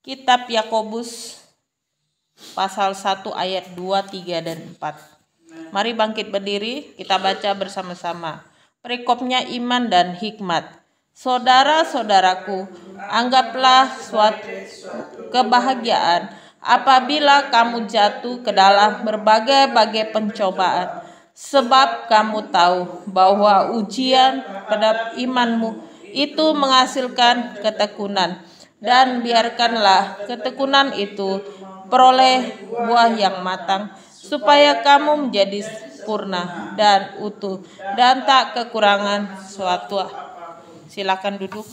Kitab Yakobus pasal 1 ayat 2, 3, dan 4. Mari bangkit berdiri, kita baca bersama-sama. Perikopnya iman dan hikmat. Saudara-saudaraku, anggaplah suatu kebahagiaan apabila kamu jatuh ke dalam berbagai-bagai pencobaan, sebab kamu tahu bahwa ujian pada imanmu itu menghasilkan ketekunan, dan biarkanlah ketekunan itu peroleh buah yang matang, supaya kamu menjadi sempurna dan utuh dan tak kekurangan suatu. Silakan duduk.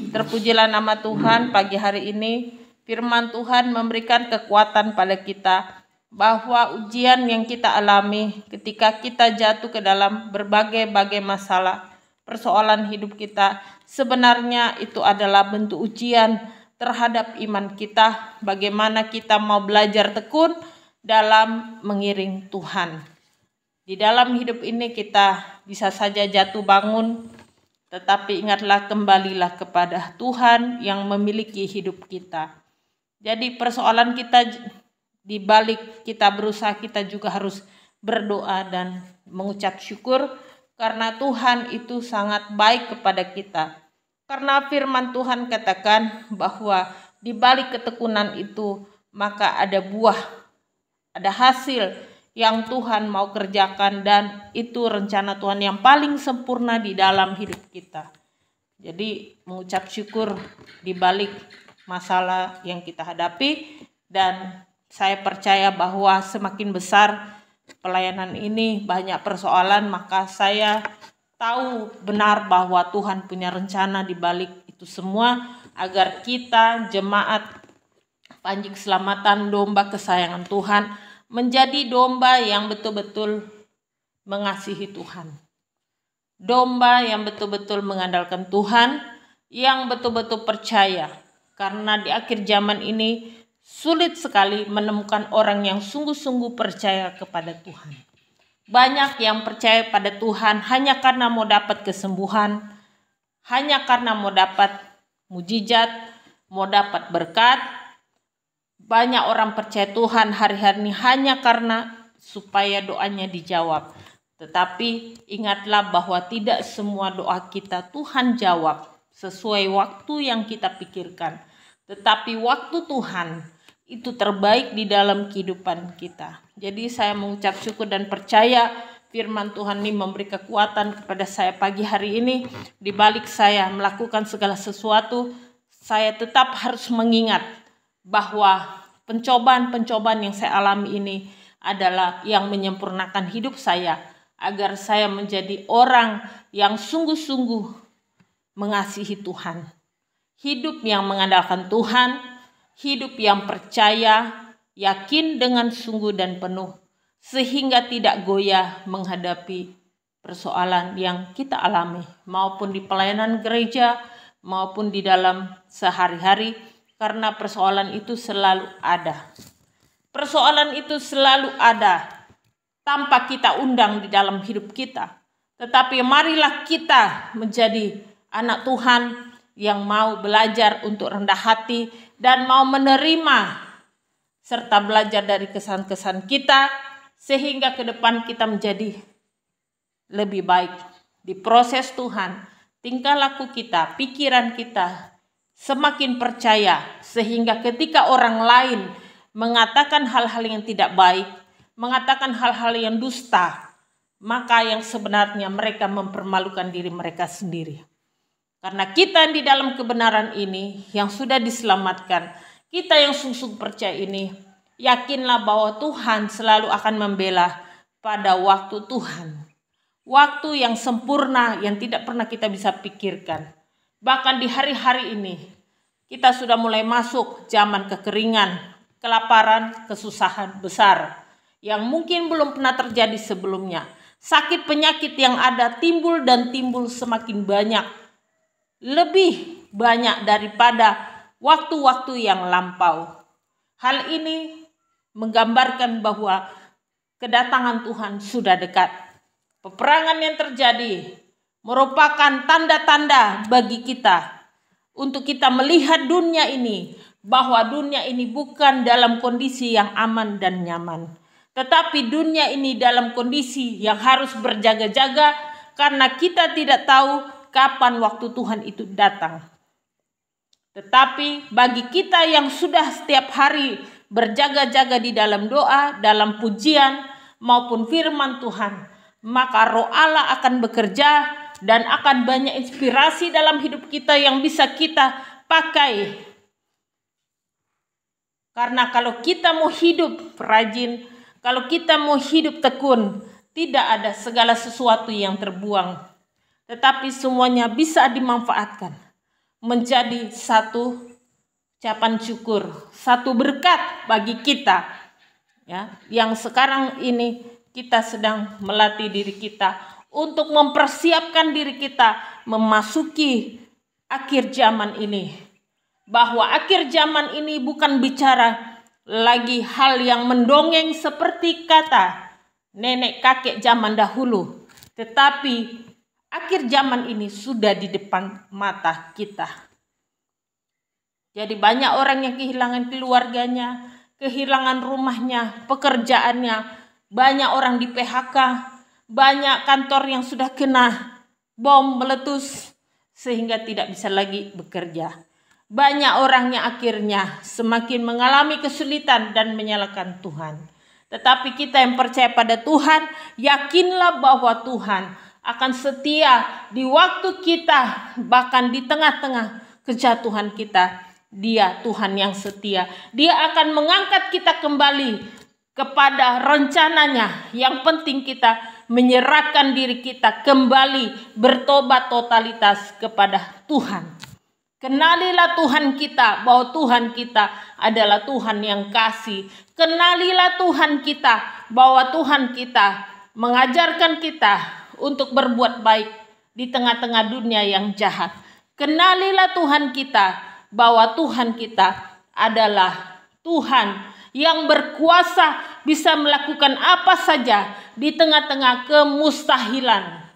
Terpujilah nama Tuhan. Pagi hari ini firman Tuhan memberikan kekuatan pada kita bahwa ujian yang kita alami ketika kita jatuh ke dalam berbagai-bagai masalah, persoalan hidup kita, sebenarnya itu adalah bentuk ujian terhadap iman kita, bagaimana kita mau belajar tekun dalam mengiring Tuhan. Di dalam hidup ini kita bisa saja jatuh bangun, tetapi ingatlah, kembalilah kepada Tuhan yang memiliki hidup kita. Jadi persoalan kita, di balik kita berusaha, kita juga harus berdoa dan mengucap syukur, karena Tuhan itu sangat baik kepada kita. Karena firman Tuhan katakan bahwa di balik ketekunan itu maka ada buah, ada hasil yang Tuhan mau kerjakan, dan itu rencana Tuhan yang paling sempurna di dalam hidup kita. Jadi mengucap syukur di balik masalah yang kita hadapi, dan saya percaya bahwa semakin besar pelayanan ini, banyak persoalan, maka saya tahu benar bahwa Tuhan punya rencana di balik itu semua, agar kita jemaat Panji Keselamatan, domba kesayangan Tuhan, menjadi domba yang betul-betul mengasihi Tuhan. Domba yang betul-betul mengandalkan Tuhan, yang betul-betul percaya. Karena di akhir zaman ini sulit sekali menemukan orang yang sungguh-sungguh percaya kepada Tuhan. Banyak yang percaya pada Tuhan hanya karena mau dapat kesembuhan, hanya karena mau dapat mujizat, mau dapat berkat. Banyak orang percaya Tuhan hari-hari ini hanya karena supaya doanya dijawab. Tetapi ingatlah bahwa tidak semua doa kita Tuhan jawab sesuai waktu yang kita pikirkan. Tetapi waktu Tuhan itu terbaik di dalam kehidupan kita. Jadi saya mengucap syukur dan percaya firman Tuhan ini memberi kekuatan kepada saya pagi hari ini. Di balik saya melakukan segala sesuatu, saya tetap harus mengingat bahwa pencobaan-pencobaan yang saya alami ini adalah yang menyempurnakan hidup saya, agar saya menjadi orang yang sungguh-sungguh mengasihi Tuhan. Hidup yang mengandalkan Tuhan, hidup yang percaya, yakin dengan sungguh dan penuh, sehingga tidak goyah menghadapi persoalan yang kita alami, maupun di pelayanan gereja, maupun di dalam sehari-hari, karena persoalan itu selalu ada. Persoalan itu selalu ada tanpa kita undang di dalam hidup kita. Tetapi marilah kita menjadi anak Tuhan yang mau belajar untuk rendah hati dan mau menerima serta belajar dari kesan-kesan kita, sehingga ke depan kita menjadi lebih baik. Di proses Tuhan, tingkah laku kita, pikiran kita semakin percaya, sehingga ketika orang lain mengatakan hal-hal yang tidak baik, mengatakan hal-hal yang dusta, maka yang sebenarnya mereka mempermalukan diri mereka sendiri. Karena kita di dalam kebenaran ini yang sudah diselamatkan, kita yang sungguh percaya ini, yakinlah bahwa Tuhan selalu akan membela pada waktu Tuhan. Waktu yang sempurna yang tidak pernah kita bisa pikirkan. Bahkan di hari-hari ini, kita sudah mulai masuk zaman kekeringan, kelaparan, kesusahan besar yang mungkin belum pernah terjadi sebelumnya. Sakit penyakit yang ada timbul dan timbul semakin banyak. Lebih banyak daripada waktu-waktu yang lampau. Hal ini menggambarkan bahwa kedatangan Tuhan sudah dekat. Peperangan yang terjadi merupakan tanda-tanda bagi kita untuk kita melihat dunia ini bahwa dunia ini bukan dalam kondisi yang aman dan nyaman. Tetapi dunia ini dalam kondisi yang harus berjaga-jaga karena kita tidak tahu kapan waktu Tuhan itu datang. Tetapi bagi kita yang sudah setiap hari berjaga-jaga di dalam doa, dalam pujian maupun firman Tuhan, maka Roh Allah akan bekerja dan akan banyak inspirasi dalam hidup kita yang bisa kita pakai. Karena kalau kita mau hidup rajin, kalau kita mau hidup tekun, tidak ada segala sesuatu yang terbuang. Tetapi semuanya bisa dimanfaatkan menjadi satu ucapan syukur, satu berkat bagi kita. Ya, yang sekarang ini kita sedang melatih diri kita untuk mempersiapkan diri kita memasuki akhir zaman ini. Bahwa akhir zaman ini bukan bicara lagi hal yang mendongeng seperti kata nenek kakek zaman dahulu, tetapi akhir zaman ini sudah di depan mata kita. Jadi banyak orang yang kehilangan keluarganya, kehilangan rumahnya, pekerjaannya, banyak orang di PHK, banyak kantor yang sudah kena bom meletus sehingga tidak bisa lagi bekerja. Banyak orang yang akhirnya semakin mengalami kesulitan dan menyalahkan Tuhan. Tetapi kita yang percaya pada Tuhan, yakinlah bahwa Tuhan akan setia di waktu kita, bahkan di tengah-tengah kejatuhan kita. Dia Tuhan yang setia. Dia akan mengangkat kita kembali kepada rencananya. Yang penting kita menyerahkan diri kita kembali bertobat totalitas kepada Tuhan. Kenalilah Tuhan kita, bahwa Tuhan kita adalah Tuhan yang kasih. Kenalilah Tuhan kita, bahwa Tuhan kita mengajarkan kita untuk berbuat baik di tengah-tengah dunia yang jahat. Kenalilah Tuhan kita, bahwa Tuhan kita adalah Tuhan yang berkuasa, bisa melakukan apa saja di tengah-tengah kemustahilan.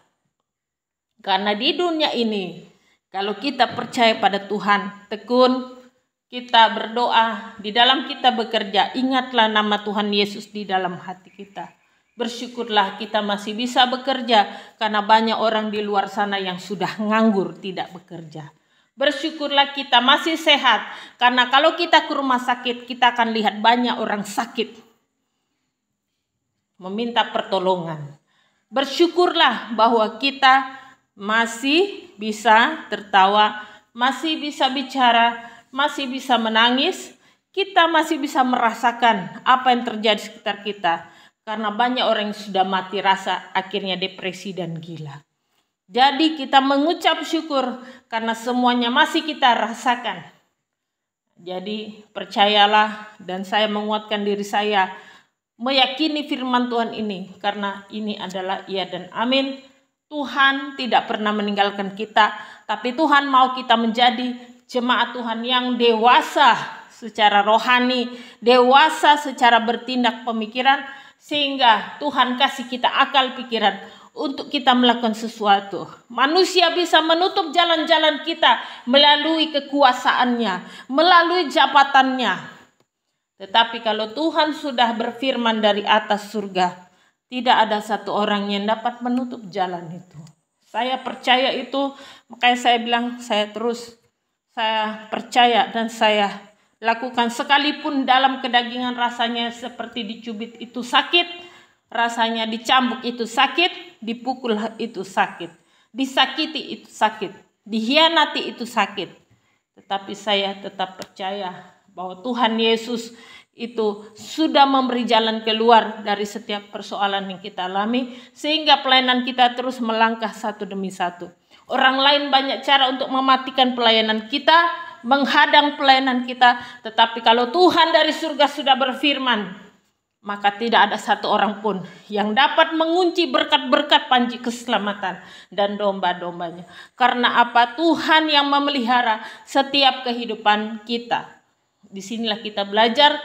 Karena di dunia ini, kalau kita percaya pada Tuhan, tekun, kita berdoa, di dalam kita bekerja, ingatlah nama Tuhan Yesus di dalam hati kita. Bersyukurlah kita masih bisa bekerja, karena banyak orang di luar sana yang sudah nganggur tidak bekerja. Bersyukurlah kita masih sehat, karena kalau kita ke rumah sakit, kita akan lihat banyak orang sakit meminta pertolongan. Bersyukurlah bahwa kita masih bisa tertawa, masih bisa bicara, masih bisa menangis. Kita masih bisa merasakan apa yang terjadi di sekitar kita. Karena banyak orang yang sudah mati rasa, akhirnya depresi dan gila. Jadi kita mengucap syukur karena semuanya masih kita rasakan. Jadi percayalah, dan saya menguatkan diri saya meyakini firman Tuhan ini, karena ini adalah iya dan amin. Tuhan tidak pernah meninggalkan kita, tapi Tuhan mau kita menjadi jemaat Tuhan yang dewasa secara rohani, dewasa secara bertindak pemikiran, sehingga Tuhan kasih kita akal pikiran untuk kita melakukan sesuatu. Manusia bisa menutup jalan-jalan kita melalui kekuasaannya, melalui jabatannya. Tetapi kalau Tuhan sudah berfirman dari atas surga, tidak ada satu orang yang dapat menutup jalan itu. Saya percaya itu, makanya saya bilang saya percaya dan saya lakukan. Sekalipun dalam kedagingan rasanya seperti dicubit itu sakit, rasanya dicambuk itu sakit, dipukul itu sakit, disakiti itu sakit, dihianati itu sakit. Tetapi saya tetap percaya bahwa Tuhan Yesus itu sudah memberi jalan keluar dari setiap persoalan yang kita alami, sehingga pelayanan kita terus melangkah satu demi satu. Orang lain banyak cara untuk mematikan pelayanan kita, menghadang pelayanan kita, tetapi kalau Tuhan dari surga sudah berfirman, maka tidak ada satu orang pun yang dapat mengunci berkat-berkat panji keselamatan dan domba-dombanya. Karena apa? Tuhan yang memelihara setiap kehidupan kita. Disinilah kita belajar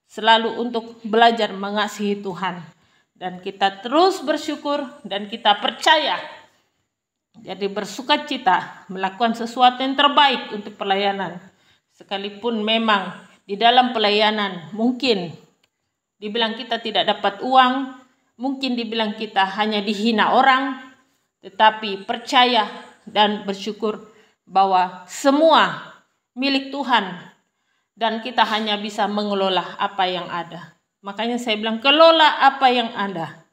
selalu untuk belajar mengasihi Tuhan. Dan kita terus bersyukur dan kita percaya. Jadi bersukacita melakukan sesuatu yang terbaik untuk pelayanan. Sekalipun memang di dalam pelayanan mungkin dibilang kita tidak dapat uang, mungkin dibilang kita hanya dihina orang, tetapi percaya dan bersyukur bahwa semua milik Tuhan dan kita hanya bisa mengelola apa yang ada. Makanya saya bilang kelola apa yang ada.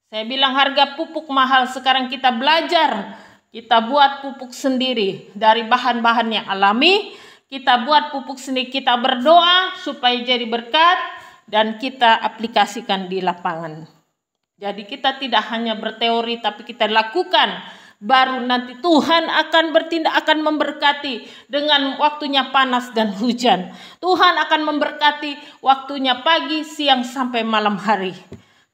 Saya bilang harga pupuk mahal, sekarang kita belajar. Kita buat pupuk sendiri dari bahan-bahan yang alami. Kita buat pupuk sendiri, kita berdoa supaya jadi berkat dan kita aplikasikan di lapangan. Jadi kita tidak hanya berteori tapi kita lakukan. Baru nanti Tuhan akan bertindak, akan memberkati dengan waktunya panas dan hujan. Tuhan akan memberkati waktunya pagi, siang sampai malam hari.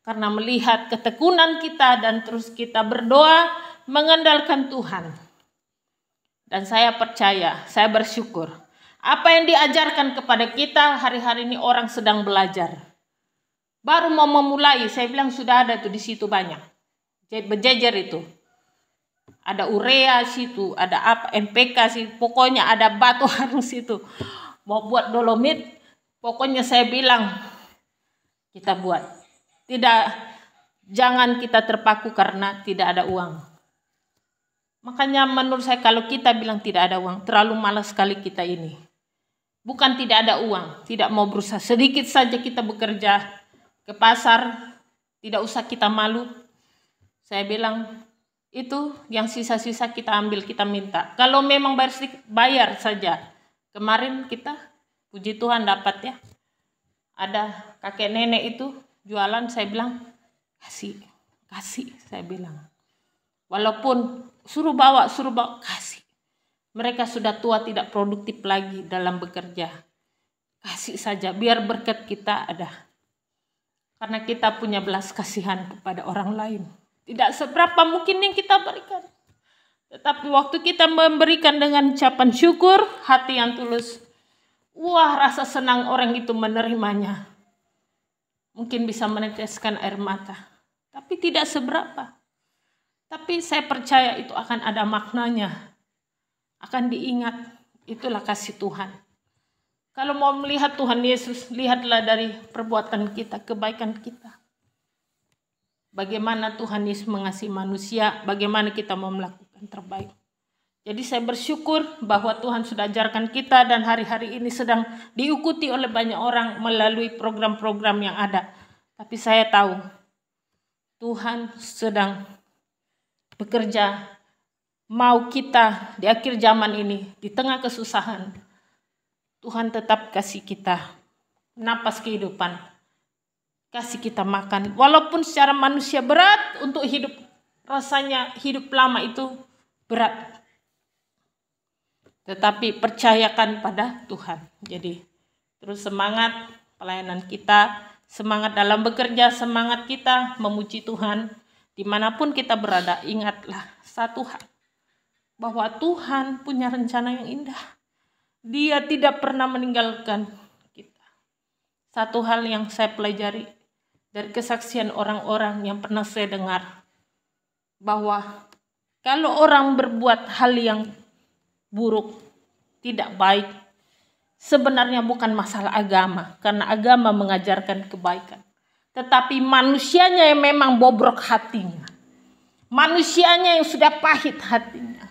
Karena melihat ketekunan kita dan terus kita berdoa mengandalkan Tuhan. Dan saya percaya, saya bersyukur. Apa yang diajarkan kepada kita hari-hari ini orang sedang belajar. Baru mau memulai, saya bilang sudah ada tuh di situ banyak. Berjejer itu. Ada urea situ, ada apa NPK sih, pokoknya ada batu harus itu. Mau buat dolomit, pokoknya saya bilang kita buat. Tidak, jangan kita terpaku karena tidak ada uang. Makanya menurut saya kalau kita bilang tidak ada uang, terlalu malas sekali kita ini. Bukan tidak ada uang, tidak mau berusaha. Sedikit saja kita bekerja ke pasar, tidak usah kita malu. Saya bilang itu yang sisa-sisa kita ambil, kita minta. Kalau memang bayar sedikit, bayar saja. Kemarin kita, puji Tuhan dapat ya. Ada kakek nenek itu jualan, saya bilang kasih saya bilang. Walaupun suruh bawa, kasih. Mereka sudah tua, tidak produktif lagi dalam bekerja. Kasih saja, biar berkat kita ada. Karena kita punya belas kasihan kepada orang lain. Tidak seberapa mungkin yang kita berikan. Tetapi waktu kita memberikan dengan ucapan syukur, hati yang tulus, wah rasa senang orang itu menerimanya. Mungkin bisa meneteskan air mata. Tapi tidak seberapa. Tapi saya percaya itu akan ada maknanya. Akan diingat. Itulah kasih Tuhan. Kalau mau melihat Tuhan Yesus, lihatlah dari perbuatan kita, kebaikan kita. Bagaimana Tuhan Yesus mengasihi manusia, bagaimana kita mau melakukan terbaik. Jadi saya bersyukur bahwa Tuhan sudah ajarkan kita dan hari-hari ini sedang diikuti oleh banyak orang melalui program-program yang ada. Tapi saya tahu Tuhan sedang bekerja, mau kita di akhir zaman ini, di tengah kesusahan, Tuhan tetap kasih kita napas kehidupan, kasih kita makan. Walaupun secara manusia berat untuk hidup, rasanya hidup lama itu berat. Tetapi percayakan pada Tuhan. Jadi terus semangat pelayanan kita, semangat dalam bekerja, semangat kita memuji Tuhan. Dimanapun kita berada, ingatlah satu hal. Bahwa Tuhan punya rencana yang indah. Dia tidak pernah meninggalkan kita. Satu hal yang saya pelajari dari kesaksian orang-orang yang pernah saya dengar. Bahwa kalau orang berbuat hal yang buruk, tidak baik, sebenarnya bukan masalah agama, karena agama mengajarkan kebaikan. Tetapi manusianya yang memang bobrok hatinya. Manusianya yang sudah pahit hatinya.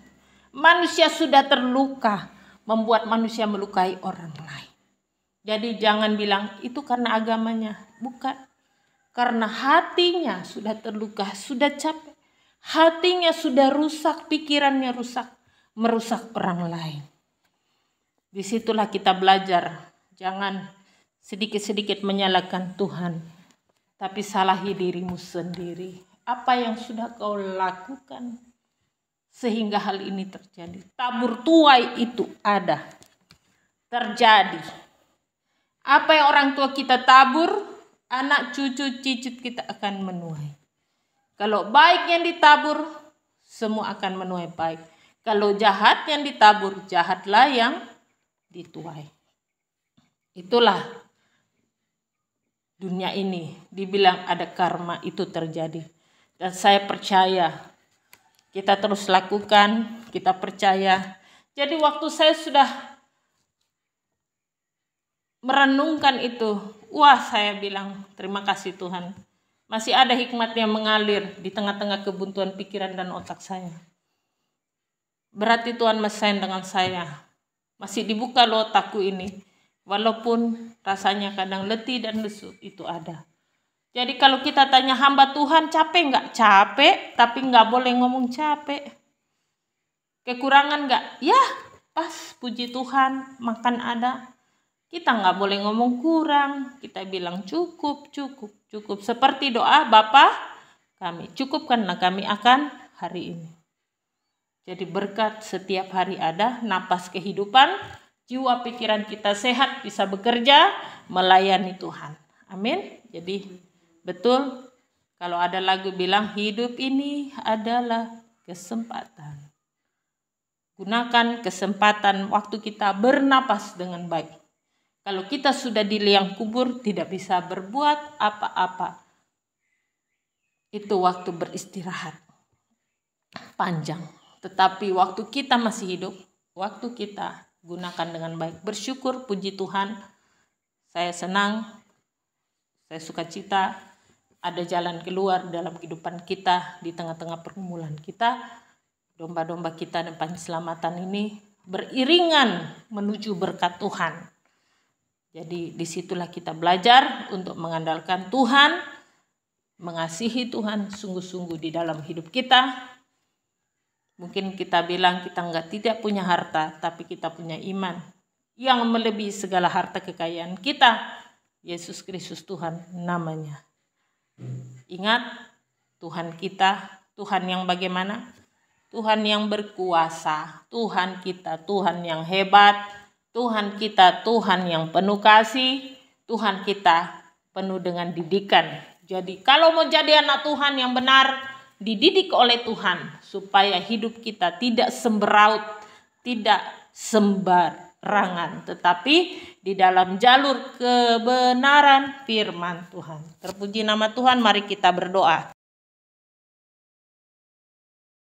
Manusia sudah terluka, membuat manusia melukai orang lain. Jadi jangan bilang itu karena agamanya, bukan. Karena hatinya sudah terluka, sudah capek. Hatinya sudah rusak, pikirannya rusak. Merusak orang lain. Disitulah kita belajar. Jangan sedikit-sedikit menyalahkan Tuhan. Tapi salahi dirimu sendiri. Apa yang sudah kau lakukan sehingga hal ini terjadi. Tabur tuai itu ada. Terjadi. Apa yang orang tua kita tabur, anak cucu cicit kita akan menuai. Kalau baik yang ditabur, semua akan menuai baik. Kalau jahat yang ditabur, jahatlah yang dituai. Itulah dunia ini. Dibilang ada karma, itu terjadi. Dan saya percaya, kita terus lakukan, kita percaya. Jadi waktu saya sudah merenungkan itu, wah saya bilang terima kasih Tuhan. Masih ada hikmat yang mengalir di tengah-tengah kebuntuan pikiran dan otak saya. Berarti Tuhan masih sayang dengan saya. Masih dibuka loh otakku ini. Walaupun rasanya kadang letih dan lesu, itu ada. Jadi kalau kita tanya hamba Tuhan capek nggak? Capek, tapi nggak boleh ngomong capek. Kekurangan nggak? Ya pas, puji Tuhan, makan ada. Kita nggak boleh ngomong kurang, kita bilang cukup, cukup, cukup. Seperti doa Bapa kami, cukupkanlah kami akan hari ini. Jadi berkat setiap hari ada, napas kehidupan, jiwa pikiran kita sehat, bisa bekerja, melayani Tuhan. Amin. Jadi betul, kalau ada lagu bilang hidup ini adalah kesempatan. Gunakan kesempatan waktu kita bernapas dengan baik. Kalau kita sudah di liang kubur, tidak bisa berbuat apa-apa. Itu waktu beristirahat panjang. Tetapi waktu kita masih hidup, waktu kita gunakan dengan baik. Bersyukur, puji Tuhan. Saya senang, saya sukacita, ada jalan keluar dalam kehidupan kita di tengah-tengah pergumulan kita. Domba-domba kita dan penyelamatan ini beriringan menuju berkat Tuhan. Jadi disitulah kita belajar untuk mengandalkan Tuhan, mengasihi Tuhan sungguh-sungguh di dalam hidup kita. Mungkin kita bilang kita tidak punya harta, tapi kita punya iman yang melebihi segala harta kekayaan kita. Yesus Kristus Tuhan namanya. Ingat, Tuhan kita, Tuhan yang bagaimana? Tuhan yang berkuasa, Tuhan kita, Tuhan yang hebat, Tuhan kita, Tuhan yang penuh kasih, Tuhan kita penuh dengan didikan. Jadi kalau mau jadi anak Tuhan yang benar, dididik oleh Tuhan supaya hidup kita tidak semberaut, tidak sembarangan, tetapi di dalam jalur kebenaran firman Tuhan. Terpuji nama Tuhan, mari kita berdoa.